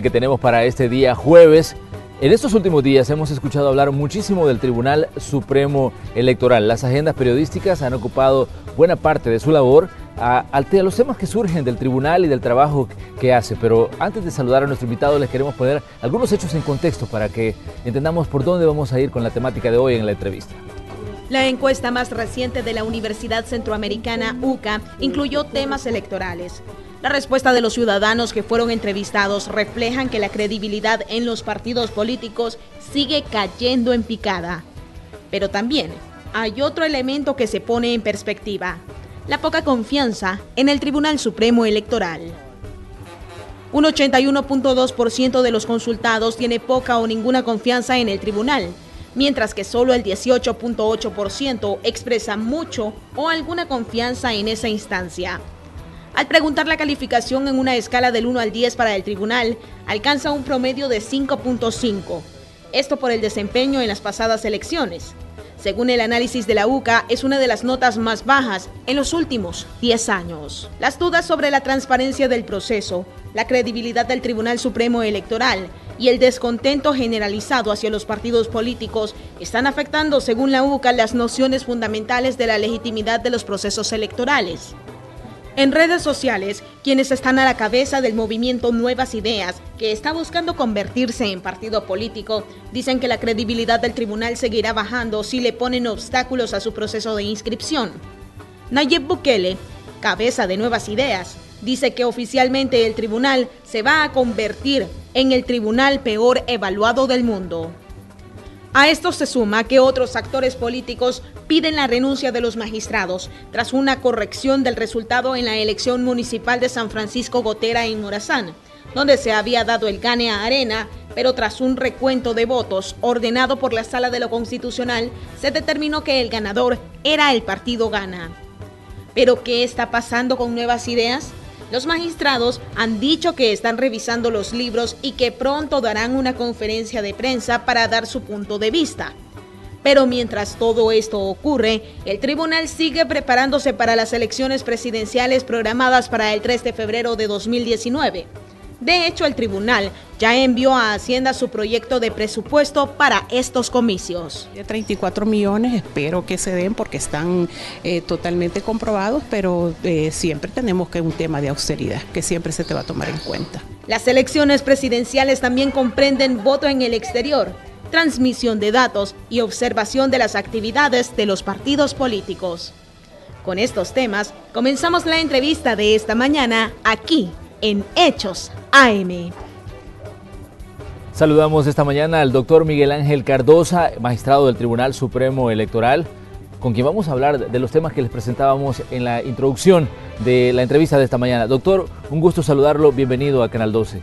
Que tenemos para este día jueves. En estos últimos días hemos escuchado hablar muchísimo del Tribunal Supremo Electoral. Las agendas periodísticas han ocupado buena parte de su labor a los temas que surgen del tribunal y del trabajo que hace. Pero antes de saludar a nuestro invitado, les queremos poner algunos hechos en contexto para que entendamos por dónde vamos a ir con la temática de hoy en la entrevista. La encuesta más reciente de la Universidad Centroamericana, UCA, incluyó temas electorales. La respuesta de los ciudadanos que fueron entrevistados reflejan que la credibilidad en los partidos políticos sigue cayendo en picada. Pero también hay otro elemento que se pone en perspectiva: la poca confianza en el Tribunal Supremo Electoral. Un 81.2% de los consultados tiene poca o ninguna confianza en el tribunal, mientras que solo el 18.8% expresa mucho o alguna confianza en esa instancia. Al preguntar la calificación en una escala del 1 al 10 para el tribunal, alcanza un promedio de 5.5. Esto por el desempeño en las pasadas elecciones. Según el análisis de la UCA, es una de las notas más bajas en los últimos 10 años. Las dudas sobre la transparencia del proceso, la credibilidad del Tribunal Supremo Electoral y el descontento generalizado hacia los partidos políticos están afectando, según la UCA, las nociones fundamentales de la legitimidad de los procesos electorales. En redes sociales, quienes están a la cabeza del movimiento Nuevas Ideas, que está buscando convertirse en partido político, dicen que la credibilidad del tribunal seguirá bajando si le ponen obstáculos a su proceso de inscripción. Nayib Bukele, cabeza de Nuevas Ideas, dice que oficialmente el tribunal se va a convertir en el tribunal peor evaluado del mundo. A esto se suma que otros actores políticos piden la renuncia de los magistrados tras una corrección del resultado en la elección municipal de San Francisco Gotera en Morazán, donde se había dado el gane a Arena, pero tras un recuento de votos ordenado por la Sala de lo Constitucional, se determinó que el ganador era el partido Gana. ¿Pero qué está pasando con Nuevas Ideas? Los magistrados han dicho que están revisando los libros y que pronto darán una conferencia de prensa para dar su punto de vista. Pero mientras todo esto ocurre, el tribunal sigue preparándose para las elecciones presidenciales programadas para el 3 de febrero de 2019. De hecho, el tribunal ya envió a Hacienda su proyecto de presupuesto para estos comicios. 34 millones, espero que se den porque están totalmente comprobados, pero siempre tenemos que un tema de austeridad que siempre se te va a tomar en cuenta. Las elecciones presidenciales también comprenden voto en el exterior, transmisión de datos y observación de las actividades de los partidos políticos. Con estos temas, comenzamos la entrevista de esta mañana aquí en Hechos AM. Saludamos esta mañana al doctor Miguel Ángel Cardosa, magistrado del Tribunal Supremo Electoral, con quien vamos a hablar de los temas que les presentábamos en la introducción de la entrevista de esta mañana. Doctor, un gusto saludarlo, bienvenido a Canal 12.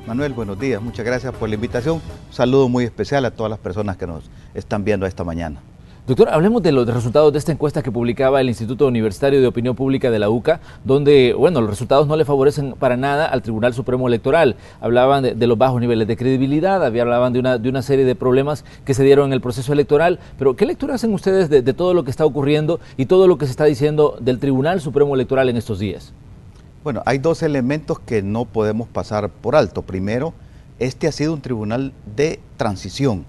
Manuel, buenos días, muchas gracias por la invitación. Un saludo muy especial a todas las personas que nos están viendo esta mañana. Doctor, hablemos de los resultados de esta encuesta que publicaba el Instituto Universitario de Opinión Pública de la UCA, donde, bueno, los resultados no le favorecen para nada al Tribunal Supremo Electoral. Hablaban de los bajos niveles de credibilidad, hablaban de una serie de problemas que se dieron en el proceso electoral. Pero, ¿qué lectura hacen ustedes de todo lo que está ocurriendo y todo lo que se está diciendo del Tribunal Supremo Electoral en estos días? Bueno, hay dos elementos que no podemos pasar por alto. Primero, este ha sido un tribunal de transición.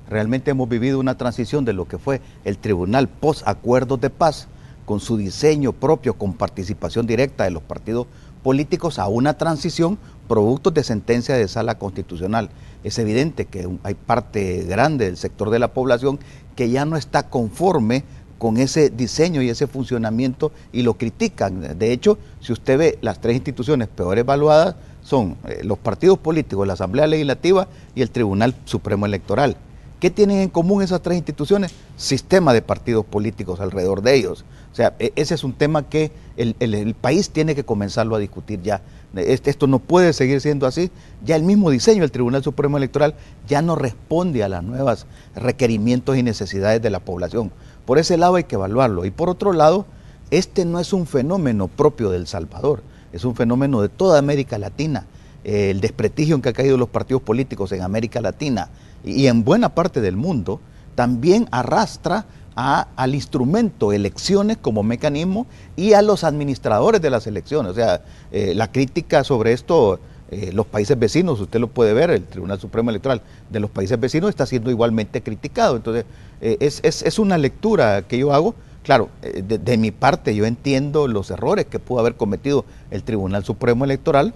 Realmente hemos vivido una transición de lo que fue el tribunal post-acuerdos de paz, con su diseño propio, con participación directa de los partidos políticos, a una transición producto de sentencia de sala constitucional. Es evidente que hay parte grande del sector de la población que ya no está conforme con ese diseño y ese funcionamiento y lo critican. De hecho, si usted ve las tres instituciones peor evaluadas, son los partidos políticos, la Asamblea Legislativa y el Tribunal Supremo Electoral. ¿Qué tienen en común esas tres instituciones? Sistema de partidos políticos alrededor de ellos. O sea, ese es un tema que el país tiene que comenzarlo a discutir ya. Esto no puede seguir siendo así. Ya el mismo diseño del Tribunal Supremo Electoral ya no responde a las nuevas requerimientos y necesidades de la población. Por ese lado hay que evaluarlo. Y por otro lado, este no es un fenómeno propio de El Salvador, es un fenómeno de toda América Latina. El desprestigio en que han caído los partidos políticos en América Latina y en buena parte del mundo, también arrastra al instrumento elecciones como mecanismo y a los administradores de las elecciones. O sea, la crítica sobre esto Los países vecinos, usted lo puede ver, el Tribunal Supremo Electoral de los países vecinos está siendo igualmente criticado. Entonces, es una lectura que yo hago. Claro, de mi parte yo entiendo los errores que pudo haber cometido el Tribunal Supremo Electoral,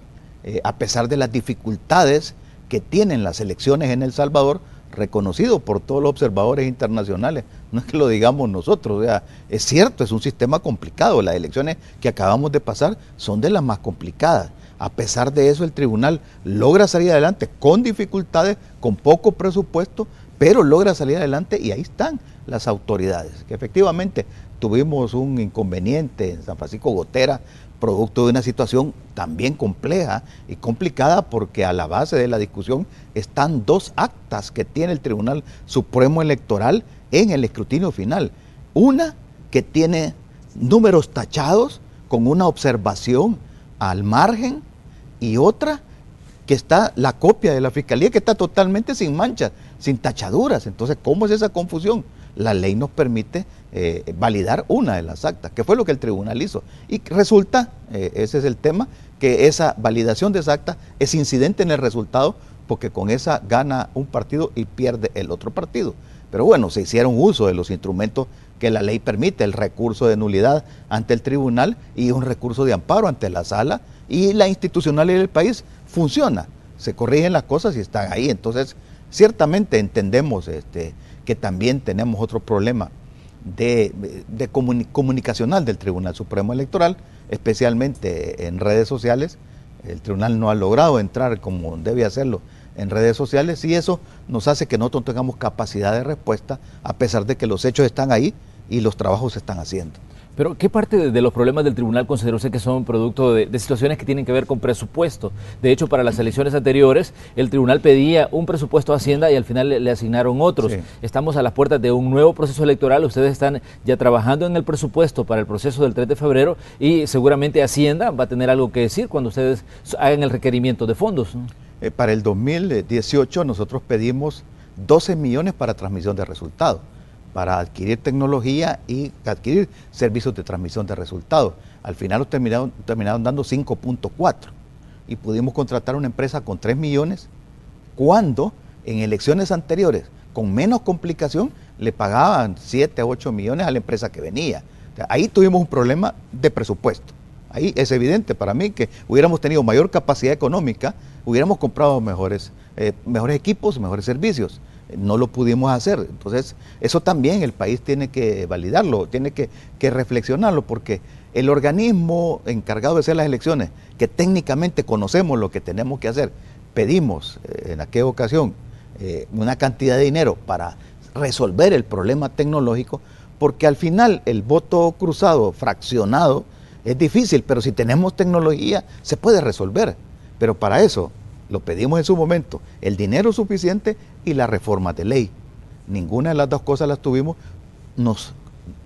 a pesar de las dificultades que tienen las elecciones en El Salvador, reconocido por todos los observadores internacionales, no es que lo digamos nosotros, o sea, es cierto, es un sistema complicado, las elecciones que acabamos de pasar son de las más complicadas. A pesar de eso, el tribunal logra salir adelante con dificultades, con poco presupuesto, pero logra salir adelante y ahí están las autoridades, que efectivamente tuvimos un inconveniente en San Francisco Gotera, producto de una situación también compleja y complicada, porque a la base de la discusión están dos actas que tiene el Tribunal Supremo Electoral en el escrutinio final. Una que tiene números tachados con una observación al margen, y otra que está la copia de la Fiscalía que está totalmente sin manchas, sin tachaduras. Entonces, ¿cómo es esa confusión? La ley nos permite validar una de las actas, que fue lo que el tribunal hizo. Y resulta, ese es el tema, que esa validación de esa acta es incidente en el resultado, porque con esa gana un partido y pierde el otro partido. Pero bueno, se hicieron uso de los instrumentos que la ley permite, el recurso de nulidad ante el tribunal y un recurso de amparo ante la sala, y la institucionalidad del país funciona, se corrigen las cosas y están ahí. Entonces, ciertamente entendemos que también tenemos otro problema comunicacional del Tribunal Supremo Electoral, especialmente en redes sociales. El tribunal no ha logrado entrar como debe hacerlo en redes sociales, y eso nos hace que nosotros tengamos capacidad de respuesta, a pesar de que los hechos están ahí y los trabajos se están haciendo. Pero, ¿qué parte de los problemas del tribunal considera usted que son producto de situaciones que tienen que ver con presupuesto? De hecho, para las elecciones anteriores, el tribunal pedía un presupuesto a Hacienda y al final le asignaron otros. Sí. Estamos a las puertas de un nuevo proceso electoral, ustedes están ya trabajando en el presupuesto para el proceso del 3 de febrero y seguramente Hacienda va a tener algo que decir cuando ustedes hagan el requerimiento de fondos, ¿no? Para el 2018 nosotros pedimos 12 millones para transmisión de resultados, para adquirir tecnología y adquirir servicios de transmisión de resultados. Al final nos terminaron dando 5.4 y pudimos contratar una empresa con 3 millones, cuando en elecciones anteriores, con menos complicación, le pagaban 7 a 8 millones a la empresa que venía. O sea, ahí tuvimos un problema de presupuesto. Ahí es evidente para mí que hubiéramos tenido mayor capacidad económica, hubiéramos comprado mejores equipos, mejores servicios. No lo pudimos hacer. Entonces, eso también el país tiene que validarlo, tiene que reflexionarlo, porque el organismo encargado de hacer las elecciones, que técnicamente conocemos lo que tenemos que hacer, pedimos en aquella ocasión una cantidad de dinero para resolver el problema tecnológico, porque al final el voto cruzado, fraccionado, es difícil, pero si tenemos tecnología se puede resolver. Pero para eso lo pedimos en su momento, el dinero suficiente y la reforma de ley. Ninguna de las dos cosas las tuvimos, nos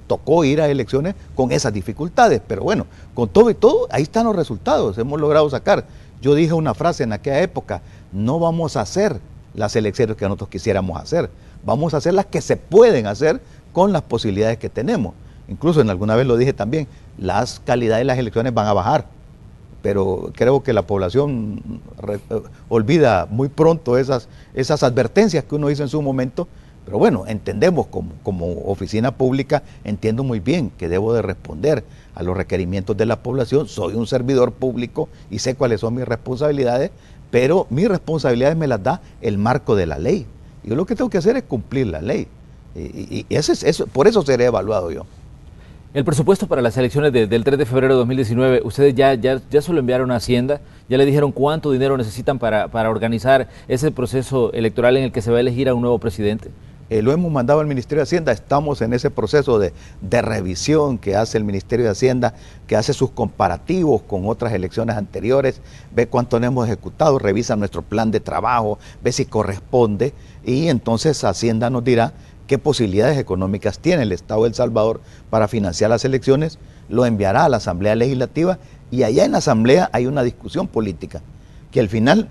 tocó ir a elecciones con esas dificultades, pero bueno, con todo y todo, ahí están los resultados, hemos logrado sacar. Yo dije una frase en aquella época: no vamos a hacer las elecciones que nosotros quisiéramos hacer, vamos a hacer las que se pueden hacer con las posibilidades que tenemos. Incluso en alguna vez lo dije también, las calidades de las elecciones van a bajar, pero creo que la población olvida muy pronto esas advertencias que uno hizo en su momento. Pero bueno, entendemos como oficina pública, entiendo muy bien que debo de responder a los requerimientos de la población, soy un servidor público y sé cuáles son mis responsabilidades, pero mis responsabilidades me las da el marco de la ley. Yo lo que tengo que hacer es cumplir la ley, y por eso seré evaluado yo. El presupuesto para las elecciones del 3 de febrero de 2019, ustedes ya se lo enviaron a Hacienda, ya le dijeron cuánto dinero necesitan para organizar ese proceso electoral en el que se va a elegir a un nuevo presidente. Lo hemos mandado al Ministerio de Hacienda, estamos en ese proceso de revisión que hace el Ministerio de Hacienda, que hace sus comparativos con otras elecciones anteriores, ve cuánto hemos ejecutado, revisa nuestro plan de trabajo, ve si corresponde, y entonces Hacienda nos dirá qué posibilidades económicas tiene el Estado de El Salvador para financiar las elecciones, lo enviará a la Asamblea Legislativa, y allá en la Asamblea hay una discusión política, que al final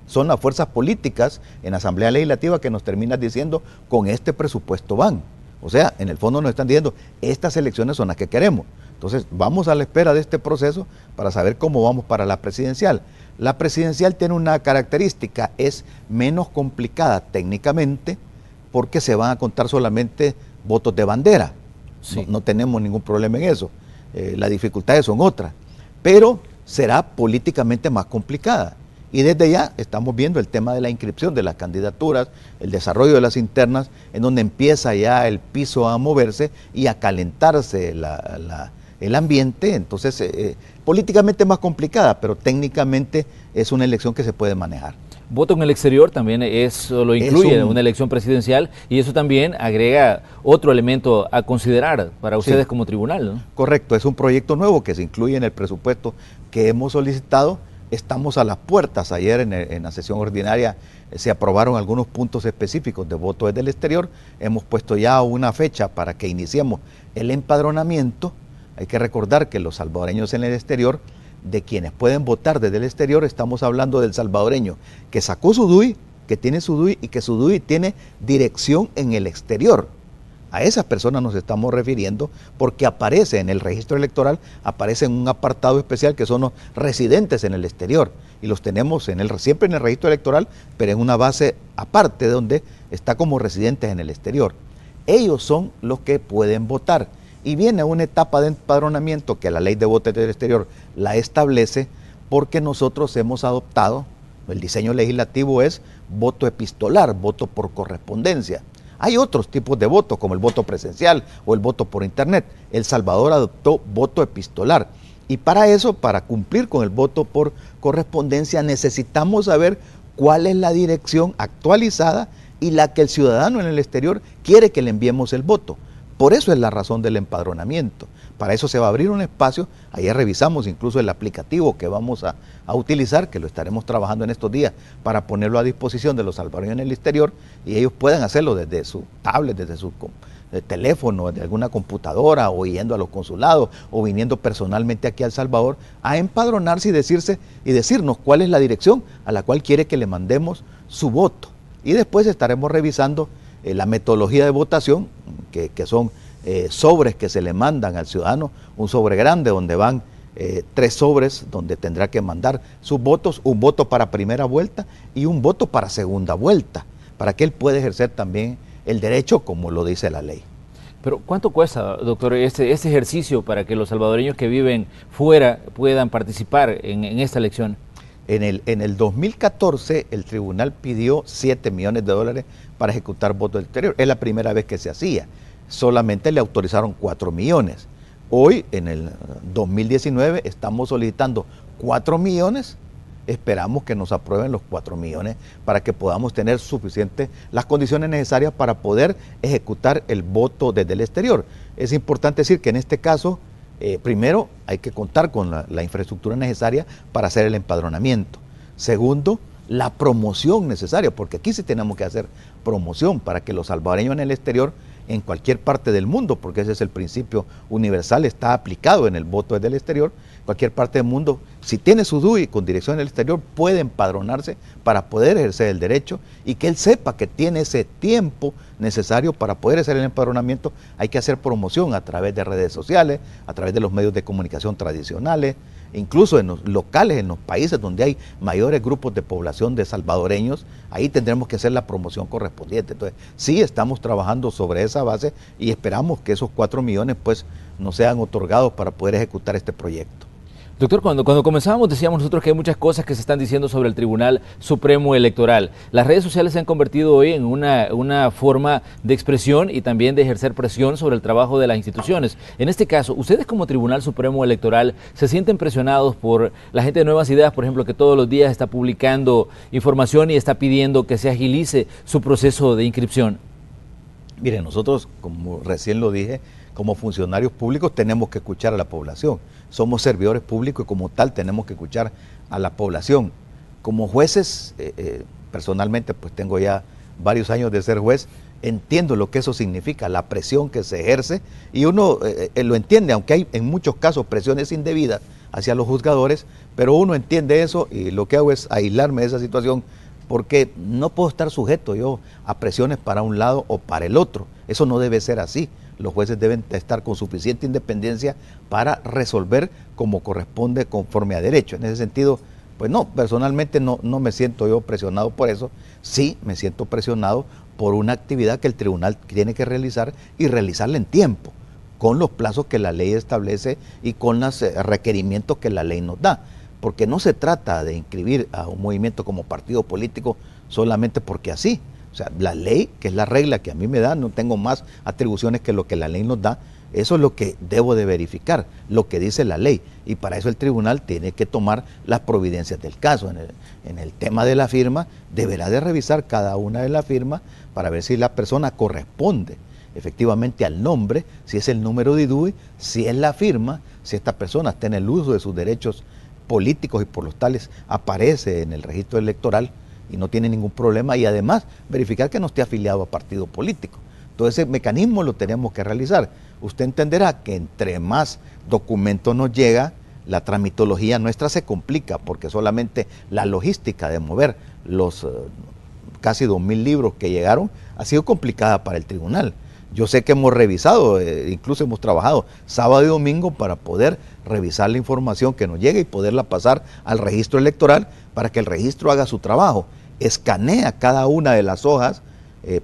son las fuerzas políticas en la Asamblea Legislativa que nos terminan diciendo: con este presupuesto van. O sea, en el fondo nos están diciendo: estas elecciones son las que queremos. Entonces, vamos a la espera de este proceso para saber cómo vamos para la presidencial. La presidencial tiene una característica, es menos complicada técnicamente porque se van a contar solamente votos de bandera. Sí. No tenemos ningún problema en eso. Las dificultades son otras, pero será políticamente más complicada. Y desde ya estamos viendo el tema de la inscripción de las candidaturas, el desarrollo de las internas, en donde empieza ya el piso a moverse y a calentarse el ambiente. Entonces, políticamente más complicada, pero técnicamente es una elección que se puede manejar. Voto en el exterior también eso lo incluye en una elección presidencial, y eso también agrega otro elemento a considerar para ustedes como tribunal, ¿no? Correcto, es un proyecto nuevo que se incluye en el presupuesto que hemos solicitado. Estamos a las puertas. Ayer en la sesión ordinaria se aprobaron algunos puntos específicos de voto desde el exterior. Hemos puesto ya una fecha para que iniciemos el empadronamiento. Hay que recordar que los salvadoreños en el exterior, de quienes pueden votar desde el exterior, estamos hablando del salvadoreño que sacó su DUI, que tiene su DUI y que su DUI tiene dirección en el exterior. A esas personas nos estamos refiriendo porque aparece en el registro electoral, aparece en un apartado especial que son los residentes en el exterior, y los tenemos siempre en el registro electoral, pero en una base aparte donde está como residentes en el exterior. Ellos son los que pueden votar, y viene una etapa de empadronamiento que la ley de voto del exterior la establece, porque nosotros hemos adoptado, el diseño legislativo es voto epistolar, voto por correspondencia. Hay otros tipos de voto, como el voto presencial o el voto por internet. El Salvador adoptó voto epistolar. Y para eso, para cumplir con el voto por correspondencia, necesitamos saber cuál es la dirección actualizada y la que el ciudadano en el exterior quiere que le enviemos el voto. Por eso es la razón del empadronamiento. Para eso se va a abrir un espacio. Ayer revisamos incluso el aplicativo que vamos a utilizar, que lo estaremos trabajando en estos días para ponerlo a disposición de los salvadoreños en el exterior, y ellos puedan hacerlo desde su tablet, desde su teléfono, desde alguna computadora, o yendo a los consulados, o viniendo personalmente aquí a El Salvador a empadronarse y decirnos cuál es la dirección a la cual quiere que le mandemos su voto. Y después estaremos revisando la metodología de votación, que son sobres que se le mandan al ciudadano, un sobre grande donde van 3 sobres donde tendrá que mandar sus votos, un voto para primera vuelta y un voto para segunda vuelta, para que él pueda ejercer también el derecho como lo dice la ley. Pero ¿cuánto cuesta, doctor, este ejercicio para que los salvadoreños que viven fuera puedan participar en esta elección? En el 2014 el tribunal pidió $7 millones para ejecutar votos del exterior. Es la primera vez que se hacía. Solamente le autorizaron 4 millones. Hoy, en el 2019, estamos solicitando 4 millones. Esperamos que nos aprueben los 4 millones para que podamos tener las condiciones necesarias para poder ejecutar el voto desde el exterior. Es importante decir que en este caso, primero, hay que contar con la infraestructura necesaria para hacer el empadronamiento. Segundo, la promoción necesaria, porque aquí sí tenemos que hacer promoción para que los salvadoreños en el exterior, en cualquier parte del mundo, porque ese es el principio universal, está aplicado en el voto desde el exterior, cualquier parte del mundo, si tiene su DUI con dirección en el exterior, puede empadronarse para poder ejercer el derecho, y que él sepa que tiene ese tiempo necesario para poder hacer el empadronamiento. Hay que hacer promoción a través de redes sociales, a través de los medios de comunicación tradicionales, incluso en los locales, en los países donde hay mayores grupos de población de salvadoreños, ahí tendremos que hacer la promoción correspondiente. Entonces, sí estamos trabajando sobre esa base y esperamos que esos 4 millones pues nos sean otorgados para poder ejecutar este proyecto. Doctor, cuando comenzábamos decíamos nosotros que hay muchas cosas que se están diciendo sobre el Tribunal Supremo Electoral. Las redes sociales se han convertido hoy en una forma de expresión y también de ejercer presión sobre el trabajo de las instituciones. En este caso, ¿ustedes como Tribunal Supremo Electoral se sienten presionados por la gente de Nuevas Ideas, por ejemplo, que todos los días está publicando información y está pidiendo que se agilice su proceso de inscripción? Mire, nosotros, como recién lo dije, como funcionarios públicos tenemos que escuchar a la población. Somos servidores públicos y como tal tenemos que escuchar a la población. Como jueces, personalmente pues tengo ya varios años de ser juez, entiendo lo que eso significa, la presión que se ejerce, y uno lo entiende, aunque hay en muchos casos presiones indebidas hacia los juzgadores, pero uno entiende eso y lo que hago es aislarme de esa situación, porque no puedo estar sujeto yo a presiones para un lado o para el otro. Eso no debe ser así. Los jueces deben estar con suficiente independencia para resolver como corresponde conforme a derecho. En ese sentido, Pues no, personalmente no me siento yo presionado por eso, sí me siento presionado por una actividad que el tribunal tiene que realizar y realizarla en tiempo, con los plazos que la ley establece y con los requerimientos que la ley nos da. Porque no se trata de inscribir a un movimiento como partido político solamente porque así. O sea, la ley, que es la regla que a mí me da, no tengo más atribuciones que lo que la ley nos da, eso es lo que debo de verificar, lo que dice la ley. Y para eso el tribunal tiene que tomar las providencias del caso. En el tema de la firma, deberá de revisar cada una de las firmas para ver si la persona corresponde efectivamente al nombre, si es el número de IDUI, si es la firma, si esta persona está en el uso de sus derechos políticos y por los tales aparece en el registro electoral y no tiene ningún problema, y además verificar que no esté afiliado a partido político. Todo ese mecanismo lo tenemos que realizar. Usted entenderá que entre más documentos nos llega, la tramitología nuestra se complica, porque solamente la logística de mover los casi 2.000 libros que llegaron ha sido complicada para el tribunal. Yo sé que hemos revisado, incluso hemos trabajado sábado y domingo para poder revisar la información que nos llega y poderla pasar al registro electoral para que el registro haga su trabajo. Escanea cada una de las hojas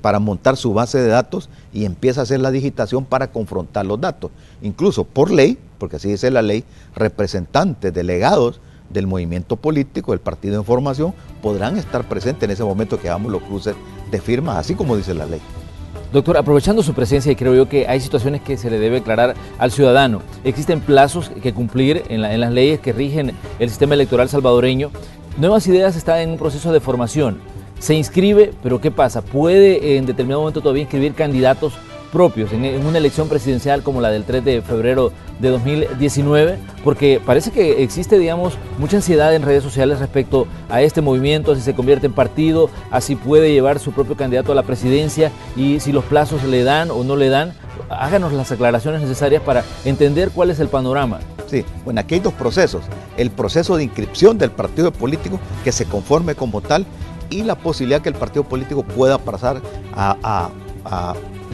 para montar su base de datos y empieza a hacer la digitación para confrontar los datos. Incluso por ley, porque así dice la ley, representantes, delegados del movimiento político, del partido en formación, podrán estar presentes en ese momento que hagamos los cruces de firmas, así como dice la ley. Doctor, aprovechando su presencia, y creo yo que hay situaciones que se le debe aclarar al ciudadano. Existen plazos que cumplir en las leyes que rigen el sistema electoral salvadoreño. Nuevas Ideas está en un proceso de formación. Se inscribe, pero ¿qué pasa? ¿Puede en determinado momento todavía inscribir candidatos propios en una elección presidencial como la del 3 de febrero de 2019? Porque parece que existe, digamos, mucha ansiedad en redes sociales respecto a este movimiento, si se convierte en partido, así puede llevar su propio candidato a la presidencia y si los plazos le dan o no le dan. Háganos las aclaraciones necesarias para entender cuál es el panorama. Sí, bueno, aquí hay dos procesos. El proceso de inscripción del partido político que se conforme como tal y la posibilidad que el partido político pueda pasar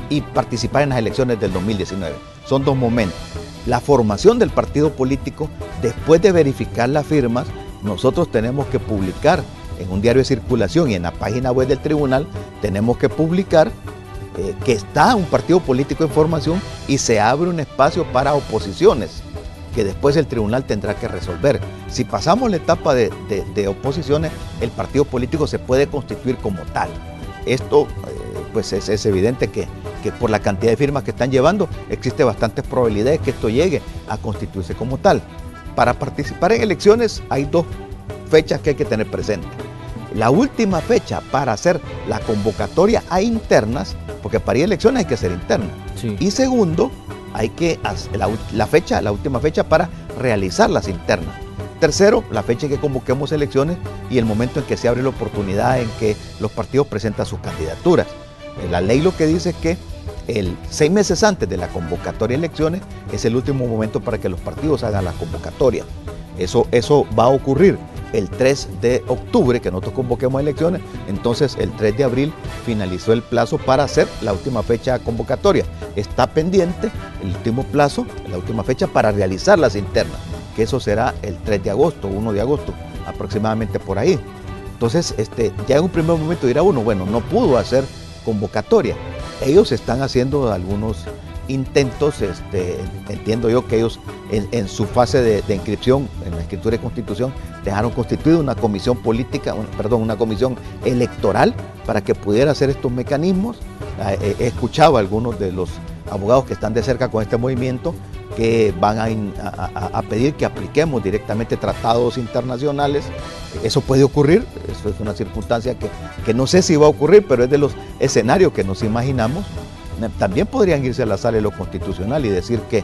y participar en las elecciones del 2019. Son dos momentos. La formación del partido político, después de verificar las firmas, nosotros tenemos que publicar en un diario de circulación y en la página web del tribunal, tenemos que publicar que está un partido político en formación y se abre un espacio para oposiciones, que después el tribunal tendrá que resolver. Si pasamos la etapa de oposiciones, el partido político se puede constituir como tal. Esto pues es evidente que por la cantidad de firmas que están llevando, existe bastantes probabilidades que esto llegue a constituirse como tal. Para participar en elecciones hay dos fechas que hay que tener presente. La última fecha para hacer la convocatoria a internas, porque para ir a elecciones hay que hacer internas. Sí. Y segundo, hay que hacer la última fecha para realizar las internas. Tercero, la fecha en que convoquemos elecciones y el momento en que se abre la oportunidad en que los partidos presentan sus candidaturas. La ley lo que dice es que 6 meses antes de la convocatoria de elecciones es el último momento para que los partidos hagan la convocatoria. Eso va a ocurrir el 3 de octubre, que nosotros convoquemos elecciones. Entonces el 3 de abril finalizó el plazo para hacer la última fecha convocatoria. Está pendiente el último plazo, la última fecha para realizar las internas, que eso será el 3 de agosto, 1 de agosto, aproximadamente por ahí. Entonces, ya en un primer momento dirá uno, bueno, no pudo hacer convocatoria. Ellos están haciendo algunos intentos, entiendo yo que ellos en su fase de inscripción, en la escritura de constitución, dejaron constituida una comisión política, una comisión electoral para que pudiera hacer estos mecanismos. He escuchado a algunos de los abogados que están de cerca con este movimiento que van a pedir que apliquemos directamente tratados internacionales. Eso puede ocurrir, eso es una circunstancia que no sé si va a ocurrir, pero es de los escenarios que nos imaginamos. También podrían irse a la sala de lo constitucional y decir que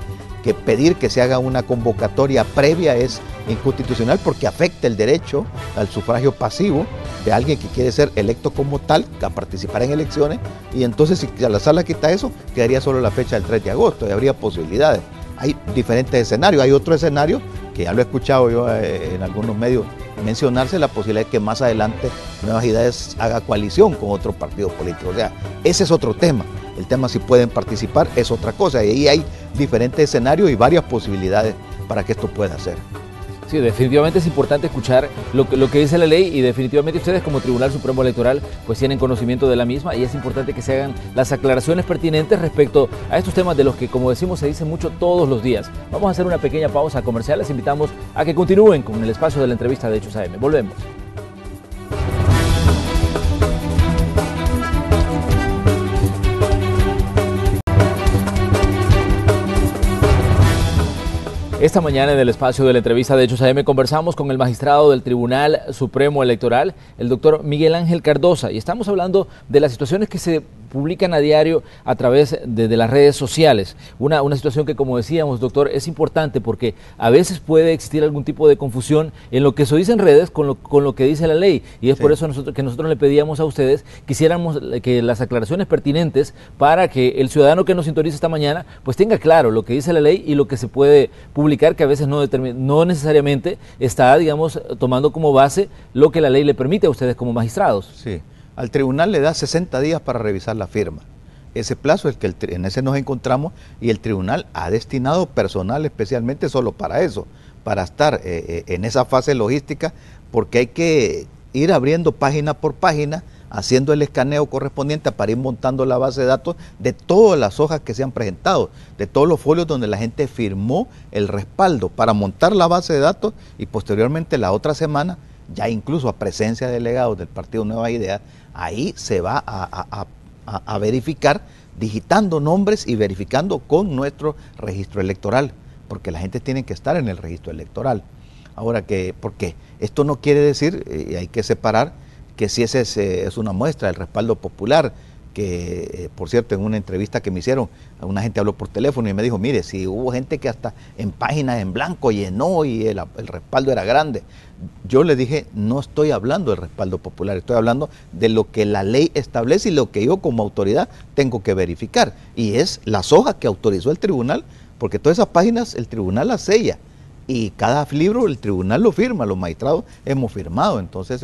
pedir que se haga una convocatoria previa es inconstitucional porque afecta el derecho al sufragio pasivo de alguien que quiere ser electo como tal, a participar en elecciones, y entonces si a la sala quita eso, quedaría solo la fecha del 3 de agosto y habría posibilidades. Hay diferentes escenarios, hay otro escenario que ya lo he escuchado yo en algunos medios mencionarse, la posibilidad de que más adelante Nuevas Ideas haga coalición con otro partido político. O sea, ese es otro tema. El tema si pueden participar es otra cosa. Y ahí hay diferentes escenarios y varias posibilidades para que esto pueda ser. Sí, definitivamente es importante escuchar lo que dice la ley y definitivamente ustedes como Tribunal Supremo Electoral pues tienen conocimiento de la misma y es importante que se hagan las aclaraciones pertinentes respecto a estos temas de los que, como decimos, se dice mucho todos los días. Vamos a hacer una pequeña pausa comercial, les invitamos a que continúen con el espacio de la entrevista de Hechos AM. Volvemos. Esta mañana en el espacio de la entrevista de Hechos AM conversamos con el magistrado del Tribunal Supremo Electoral, el doctor Miguel Ángel Cardosa, y estamos hablando de las situaciones que se publican a diario a través de las redes sociales. Una situación que, como decíamos, doctor, es importante porque a veces puede existir algún tipo de confusión en lo que se dice en redes con lo que dice la ley, y es por eso nosotros le pedíamos a ustedes que hiciéramos que las aclaraciones pertinentes para que el ciudadano que nos sintoniza esta mañana pues tenga claro lo que dice la ley y lo que se puede publicar, que a veces no necesariamente está, digamos, tomando como base lo que la ley le permite a ustedes como magistrados. Sí. Al tribunal le da 60 días para revisar la firma. Ese plazo es el que en ese nos encontramos y el tribunal ha destinado personal especialmente solo para eso, para estar en esa fase logística, porque hay que ir abriendo página por página, haciendo el escaneo correspondiente para ir montando la base de datos de todas las hojas que se han presentado, de todos los folios donde la gente firmó el respaldo para montar la base de datos y posteriormente la otra semana, ya incluso a presencia de delegados del Partido Nueva Idea, ahí se va a verificar digitando nombres y verificando con nuestro registro electoral, porque la gente tiene que estar en el registro electoral. Ahora, porque esto no quiere decir, y hay que separar, que si ese es una muestra del respaldo popular, que por cierto en una entrevista que me hicieron, una gente habló por teléfono y me dijo, mire, si hubo gente que hasta en páginas en blanco llenó y el respaldo era grande. Yo le dije, no estoy hablando del respaldo popular, estoy hablando de lo que la ley establece y lo que yo como autoridad tengo que verificar. Y es las hojas que autorizó el tribunal, porque todas esas páginas el tribunal las sella. Y cada libro el tribunal lo firma, los magistrados hemos firmado, entonces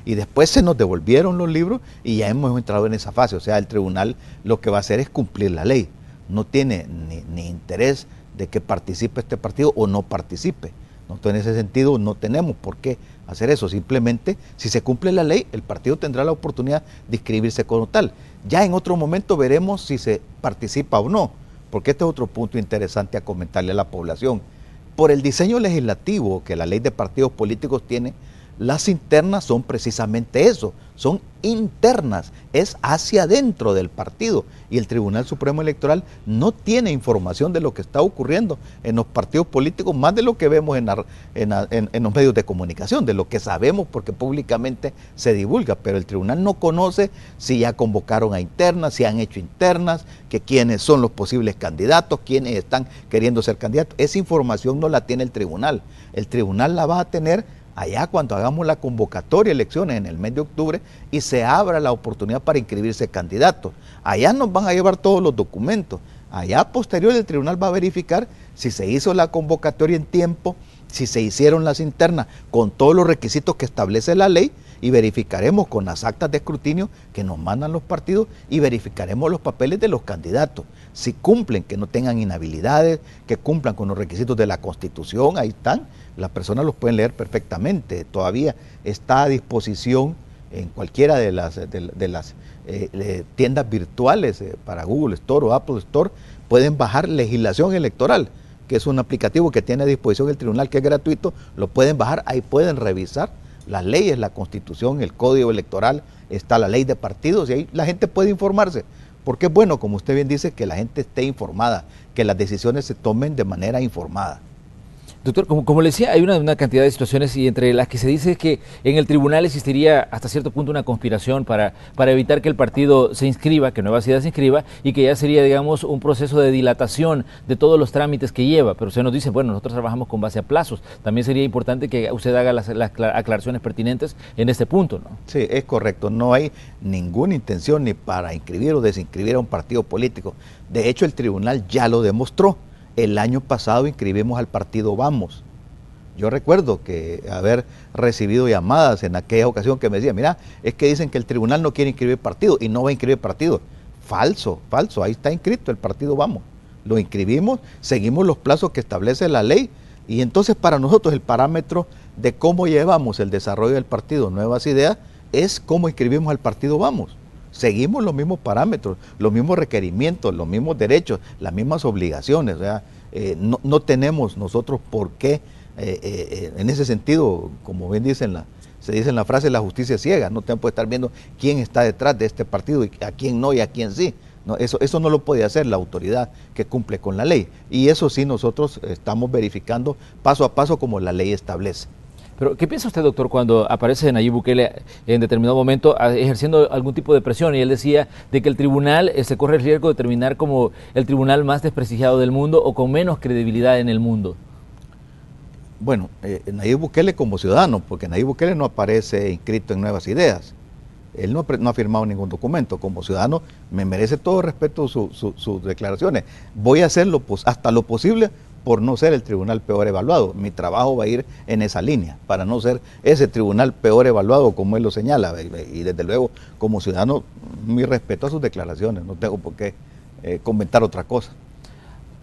y después se nos devolvieron los libros y ya hemos entrado en esa fase. O sea, el tribunal lo que va a hacer es cumplir la ley, no tiene ni interés de que participe este partido o no participe. Nosotros en ese sentido no tenemos por qué hacer eso, simplemente si se cumple la ley, el partido tendrá la oportunidad de inscribirse como tal. Ya en otro momento veremos si se participa o no, porque este es otro punto interesante a comentarle a la población. Por el diseño legislativo que la ley de partidos políticos tiene, las internas son precisamente eso, son internas, es hacia adentro del partido y el Tribunal Supremo Electoral no tiene información de lo que está ocurriendo en los partidos políticos, más de lo que vemos en los medios de comunicación, de lo que sabemos porque públicamente se divulga, pero el tribunal no conoce si ya convocaron a internas, si han hecho internas, que quiénes son los posibles candidatos, quiénes están queriendo ser candidatos. Esa información no la tiene el tribunal la va a tener allá cuando hagamos la convocatoria de elecciones en el mes de octubre y se abra la oportunidad para inscribirse candidatos. Allá nos van a llevar todos los documentos. Allá posterior el tribunal va a verificar si se hizo la convocatoria en tiempo, si se hicieron las internas con todos los requisitos que establece la ley y verificaremos con las actas de escrutinio que nos mandan los partidos y verificaremos los papeles de los candidatos. Si cumplen, que no tengan inhabilidades, que cumplan con los requisitos de la Constitución, ahí están, las personas los pueden leer perfectamente. Todavía está a disposición en cualquiera de las tiendas virtuales para Google Store o Apple Store, pueden bajar legislación electoral, que es un aplicativo que tiene a disposición el tribunal, que es gratuito, lo pueden bajar, ahí pueden revisar las leyes, la Constitución, el Código Electoral, está la ley de partidos y ahí la gente puede informarse. Porque es bueno, como usted bien dice, que la gente esté informada, que las decisiones se tomen de manera informada. Doctor, como le decía, hay una cantidad de situaciones y entre las que se dice que en el tribunal existiría hasta cierto punto una conspiración para evitar que el partido se inscriba, que Nueva Ciudad se inscriba y que ya sería, digamos, un proceso de dilatación de todos los trámites que lleva. Pero usted nos dice, bueno, nosotros trabajamos con base a plazos. También sería importante que usted haga las aclaraciones pertinentes en este punto, ¿no? Sí, es correcto. No hay ninguna intención ni para inscribir o desinscribir a un partido político. De hecho, el tribunal ya lo demostró. El año pasado inscribimos al partido Vamos. Yo recuerdo que haber recibido llamadas en aquella ocasión que me decían, mira, es que dicen que el tribunal no quiere inscribir partido y no va a inscribir partido. Falso, ahí está inscrito el partido Vamos. Lo inscribimos, seguimos los plazos que establece la ley. Y entonces para nosotros el parámetro de cómo llevamos el desarrollo del partido Nuevas Ideas es cómo inscribimos al partido Vamos. Seguimos los mismos parámetros, los mismos requerimientos, los mismos derechos, las mismas obligaciones. O sea, no tenemos nosotros por qué, en ese sentido, como bien se dice en la frase, la justicia es ciega. No tenemos que estar viendo quién está detrás de este partido y a quién no y a quién sí. No, eso no lo puede hacer la autoridad que cumple con la ley. Y eso sí nosotros estamos verificando paso a paso como la ley establece. Pero, ¿qué piensa usted, doctor, cuando aparece Nayib Bukele en determinado momento ejerciendo algún tipo de presión? Y él decía de que el tribunal se corre el riesgo de terminar como el tribunal más desprestigiado del mundo o con menos credibilidad en el mundo. Bueno, Nayib Bukele como ciudadano, porque Nayib Bukele no aparece inscrito en Nuevas Ideas. Él no ha firmado ningún documento. Como ciudadano me merece todo respeto sus declaraciones. Voy a hacerlo hasta lo posible por no ser el tribunal peor evaluado. Mi trabajo va a ir en esa línea, para no ser ese tribunal peor evaluado como él lo señala. Y desde luego, como ciudadano, mi respeto a sus declaraciones. No tengo por qué comentar otra cosa.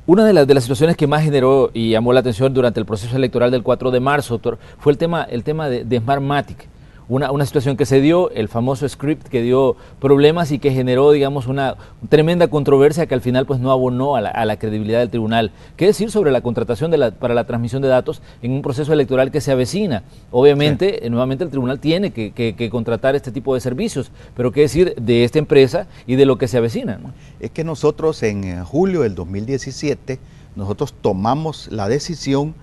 Una de las situaciones que más generó y llamó la atención durante el proceso electoral del 4 de marzo, doctor, fue el tema de Smartmatic. Una situación que se dio, el famoso script que dio problemas y que generó, digamos, una tremenda controversia que al final pues no abonó a la credibilidad del tribunal. ¿Qué decir sobre la contratación para la transmisión de datos en un proceso electoral que se avecina? Obviamente, sí, nuevamente el tribunal tiene que contratar este tipo de servicios, pero ¿qué decir de esta empresa y de lo que se avecina, ¿no? Es que nosotros en julio del 2017, nosotros tomamos la decisión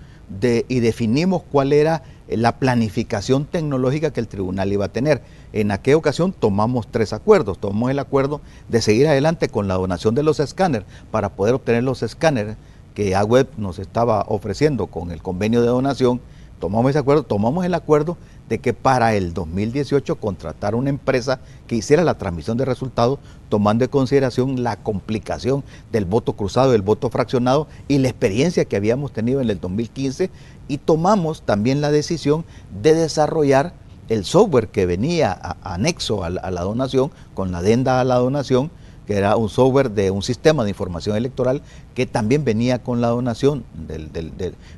y definimos cuál era la planificación tecnológica que el tribunal iba a tener. En aquella ocasión tomamos 3 acuerdos. Tomamos el acuerdo de seguir adelante con la donación de los escáneres para poder obtener los escáneres que AWEB nos estaba ofreciendo con el convenio de donación. Tomamos ese acuerdo, tomamos el acuerdo de que para el 2018 contratar una empresa que hiciera la transmisión de resultados, tomando en consideración la complicación del voto cruzado, del voto fraccionado y la experiencia que habíamos tenido en el 2015, y tomamos también la decisión de desarrollar el software que venía anexo a la donación, con la adenda a la donación, que era un software de un sistema de información electoral que también venía con la donación,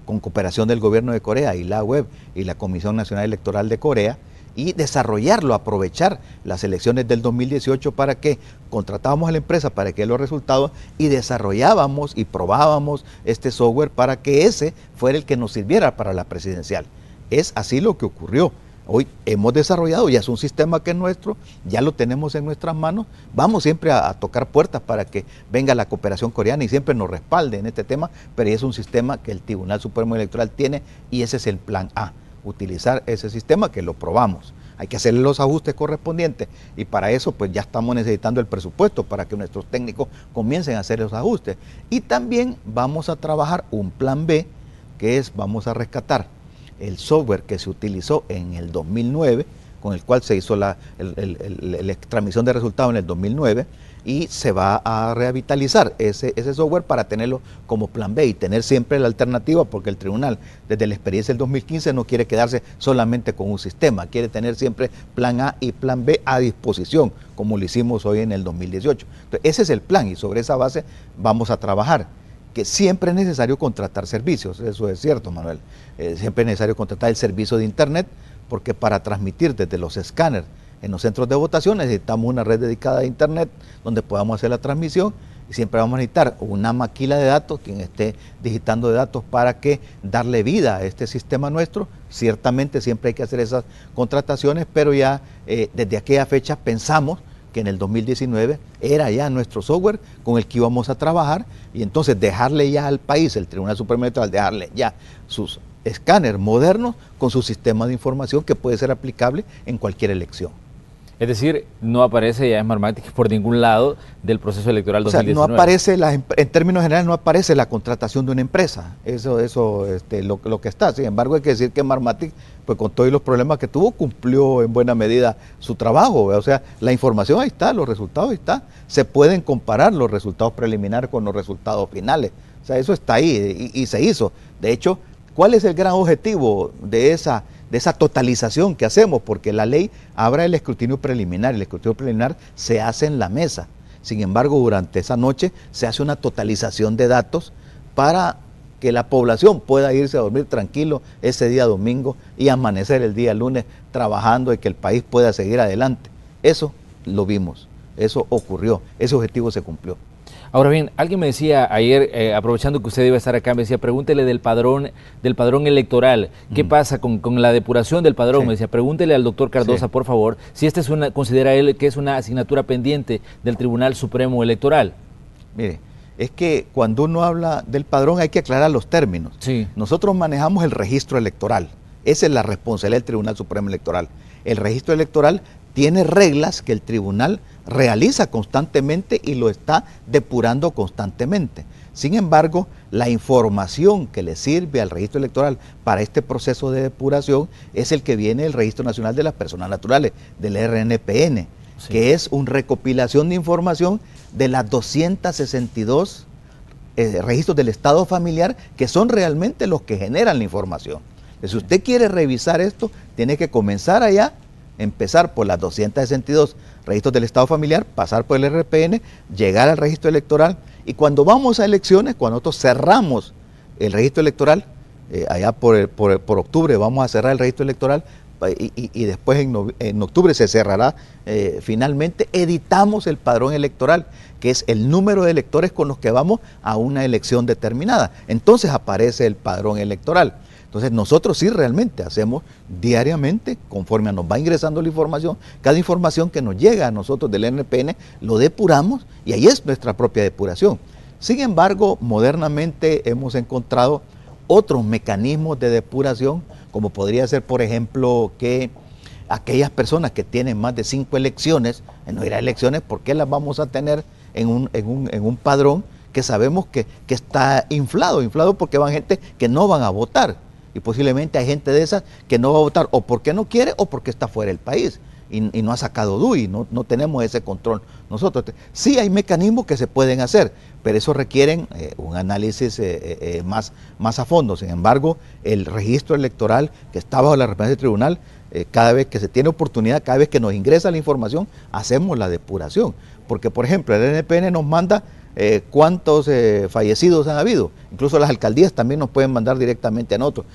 con cooperación del gobierno de Corea y la AWEB y la Comisión Nacional Electoral de Corea, y desarrollarlo, aprovechar las elecciones del 2018 para que contratábamos a la empresa para que los resultados y desarrollábamos y probábamos este software para que ese fuera el que nos sirviera para la presidencial. Es así lo que ocurrió. Hoy hemos desarrollado, ya es un sistema que es nuestro, ya lo tenemos en nuestras manos, vamos siempre a tocar puertas para que venga la cooperación coreana y siempre nos respalde en este tema, pero es un sistema que el Tribunal Supremo Electoral tiene y ese es el plan A, utilizar ese sistema que lo probamos. Hay que hacerle los ajustes correspondientes y para eso pues ya estamos necesitando el presupuesto para que nuestros técnicos comiencen a hacer los ajustes. Y también vamos a trabajar un plan B, que es vamos a rescatar el software que se utilizó en el 2009, con el cual se hizo la transmisión de resultados en el 2009, y se va a revitalizar ese software para tenerlo como plan B y tener siempre la alternativa, porque el tribunal, desde la experiencia del 2015, no quiere quedarse solamente con un sistema, quiere tener siempre plan A y plan B a disposición, como lo hicimos hoy en el 2018. Entonces, ese es el plan y sobre esa base vamos a trabajar. Que siempre es necesario contratar servicios, eso es cierto, Manuel. Siempre es necesario contratar el servicio de Internet, porque para transmitir desde los escáneres en los centros de votación necesitamos una red dedicada a Internet donde podamos hacer la transmisión, y siempre vamos a necesitar una maquila de datos, quien esté digitando de datos para que darle vida a este sistema nuestro. Ciertamente siempre hay que hacer esas contrataciones, pero ya desde aquella fecha pensamos que en el 2019 era ya nuestro software con el que íbamos a trabajar, y entonces dejarle ya al país, el Tribunal Supremo Electoral, dejarle ya sus escáneres modernos con su sistema de información que puede ser aplicable en cualquier elección. Es decir, no aparece ya Smartmatic por ningún lado del proceso electoral 2019. O sea, no aparece, en términos generales, no aparece la contratación de una empresa. Eso lo que está. Sin embargo, hay que decir que Smartmatic, pues con todos los problemas que tuvo, cumplió en buena medida su trabajo. O sea, la información ahí está, los resultados ahí están. Se pueden comparar los resultados preliminares con los resultados finales. O sea, eso está ahí y se hizo. De hecho, ¿cuál es el gran objetivo de esa totalización que hacemos? Porque la ley habla del escrutinio preliminar, el escrutinio preliminar se hace en la mesa. Sin embargo, durante esa noche se hace una totalización de datos para que la población pueda irse a dormir tranquilo ese día domingo y amanecer el día lunes trabajando y que el país pueda seguir adelante. Eso lo vimos, eso ocurrió, ese objetivo se cumplió. Ahora bien, alguien me decía ayer, aprovechando que usted iba a estar acá, me decía, pregúntele del padrón electoral, ¿qué pasa con la depuración del padrón? Sí. Me decía, pregúntele al doctor Cardosa, sí, por favor, si esta considera él que es una asignatura pendiente del Tribunal Supremo Electoral. Mire, es que cuando uno habla del padrón hay que aclarar los términos. Sí. Nosotros manejamos el registro electoral, esa es la responsabilidad del Tribunal Supremo Electoral. El registro electoral tiene reglas que el tribunal realiza constantemente y lo está depurando constantemente. Sin embargo, la información que le sirve al registro electoral para este proceso de depuración es el que viene del Registro Nacional de las Personas Naturales, del RNPN, sí, que es una recopilación de información de las 262 registros del Estado familiar, que son realmente los que generan la información. Entonces, si usted quiere revisar esto, tiene que comenzar allá, empezar por las 262 registros del Estado familiar, pasar por el RPN, llegar al registro electoral, y cuando vamos a elecciones, cuando nosotros cerramos el registro electoral, allá por octubre vamos a cerrar el registro electoral, y después en octubre se cerrará finalmente, editamos el padrón electoral, que es el número de electores con los que vamos a una elección determinada. Entonces aparece el padrón electoral. Entonces nosotros sí realmente hacemos diariamente, conforme nos va ingresando la información, cada información que nos llega a nosotros del NPN, lo depuramos y ahí es nuestra propia depuración. Sin embargo, modernamente hemos encontrado otros mecanismos de depuración, como podría ser, por ejemplo, que aquellas personas que tienen más de 5 elecciones, en no ir a elecciones, ¿por qué las vamos a tener en un padrón que sabemos que está inflado porque van gente que no van a votar? Y posiblemente hay gente de esas que no va a votar o porque no quiere o porque está fuera del país y no ha sacado DUI, no tenemos ese control nosotros. Sí hay mecanismos que se pueden hacer, pero eso requieren un análisis más a fondo. Sin embargo, el registro electoral que está bajo la responsabilidad del tribunal, cada vez que se tiene oportunidad, cada vez que nos ingresa la información, hacemos la depuración. Porque, por ejemplo, el NPN nos manda cuántos fallecidos han habido. Incluso las alcaldías también nos pueden mandar directamente a nosotros.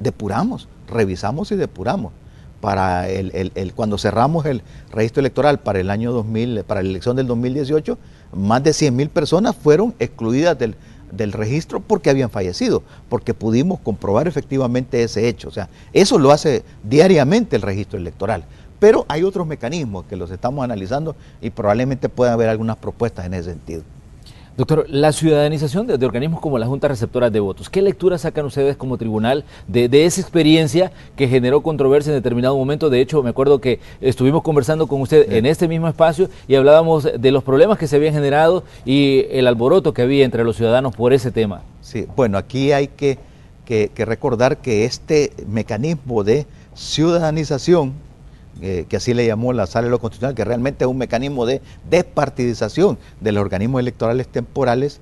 Depuramos, revisamos y depuramos. Para cuando cerramos el registro electoral para el año 2000, para la elección del 2018, más de 100.000 personas fueron excluidas del registro porque habían fallecido, porque pudimos comprobar efectivamente ese hecho. O sea, eso lo hace diariamente el registro electoral. Pero hay otros mecanismos que los estamos analizando y probablemente puedan haber algunas propuestas en ese sentido. Doctor, la ciudadanización de organismos como la Junta Receptora de Votos, ¿qué lectura sacan ustedes como tribunal de esa experiencia que generó controversia en determinado momento? De hecho, me acuerdo que estuvimos conversando con usted en este mismo espacio y hablábamos de los problemas que se habían generado y el alboroto que había entre los ciudadanos por ese tema. Sí, bueno, aquí hay que recordar que este mecanismo de ciudadanización, que así le llamó la Sala de lo Constitucional, que realmente es un mecanismo de despartidización de los organismos electorales temporales,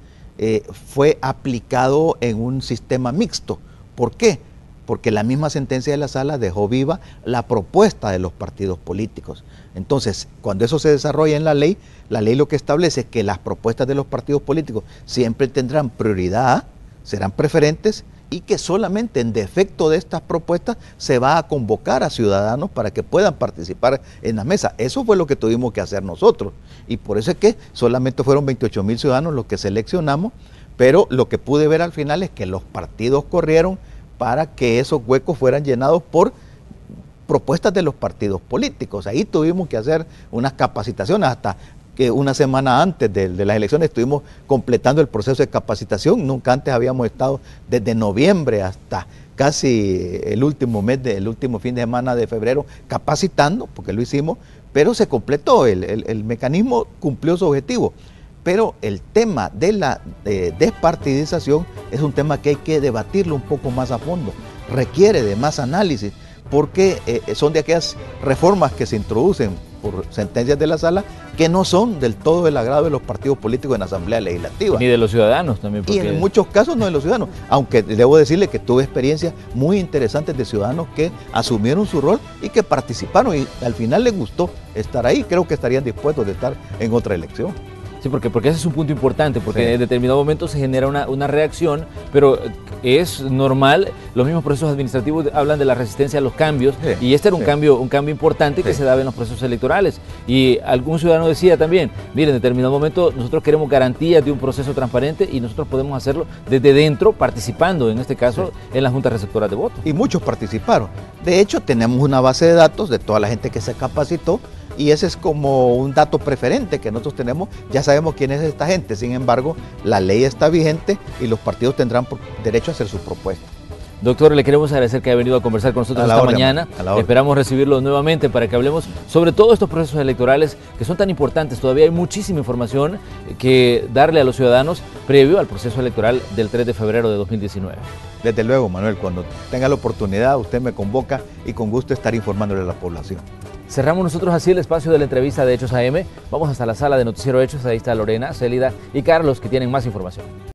fue aplicado en un sistema mixto. ¿Por qué? Porque la misma sentencia de la Sala dejó viva la propuesta de los partidos políticos. Entonces, cuando eso se desarrolla en la ley lo que establece es que las propuestas de los partidos políticos siempre tendrán prioridad, serán preferentes, y que solamente en defecto de estas propuestas se va a convocar a ciudadanos para que puedan participar en la mesa. Eso fue lo que tuvimos que hacer nosotros y por eso es que solamente fueron 28.000 ciudadanos los que seleccionamos, pero lo que pude ver al final es que los partidos corrieron para que esos huecos fueran llenados por propuestas de los partidos políticos. Ahí tuvimos que hacer unas capacitaciones hasta que una semana antes de las elecciones estuvimos completando el proceso de capacitación. Nunca antes habíamos estado desde noviembre hasta casi el último fin de semana de febrero capacitando, porque lo hicimos, pero se completó, el mecanismo cumplió su objetivo. Pero el tema de la despartidización es un tema que hay que debatirlo un poco más a fondo, requiere de más análisis, porque son de aquellas reformas que se introducen por sentencias de la Sala que no son del todo del agrado de los partidos políticos en la Asamblea Legislativa. Ni de los ciudadanos también. Porque... Y en muchos casos no de los ciudadanos, aunque debo decirle que tuve experiencias muy interesantes de ciudadanos que asumieron su rol y que participaron y al final les gustó estar ahí. Creo que estarían dispuestos de estar en otra elección. Sí, porque ese es un punto importante, porque Sí. en determinado momento se genera una reacción, pero es normal, los mismos procesos administrativos hablan de la resistencia a los cambios, Sí, y este era un sí. cambio importante que Sí. se daba en los procesos electorales. Y algún ciudadano decía también, mire, en determinado momento nosotros queremos garantías de un proceso transparente y nosotros podemos hacerlo desde dentro, participando, en este caso, en la Junta Receptora de Votos. Y muchos participaron. De hecho, tenemos una base de datos de toda la gente que se capacitó y ese es como un dato preferente que nosotros tenemos. Ya sabemos quién es esta gente. Sin embargo, la ley está vigente y los partidos tendrán derecho a hacer sus propuestas. Doctor, le queremos agradecer que haya venido a conversar con nosotros esta mañana. Esperamos recibirlo nuevamente para que hablemos sobre todos estos procesos electorales que son tan importantes. Todavía hay muchísima información que darle a los ciudadanos previo al proceso electoral del 3 de febrero de 2019. Desde luego, Manuel, cuando tenga la oportunidad, usted me convoca y con gusto estaré informándole a la población. Cerramos nosotros así el espacio de la entrevista de Hechos AM. Vamos hasta la sala de Noticiero Hechos. Ahí está Lorena, Célida y Carlos, que tienen más información.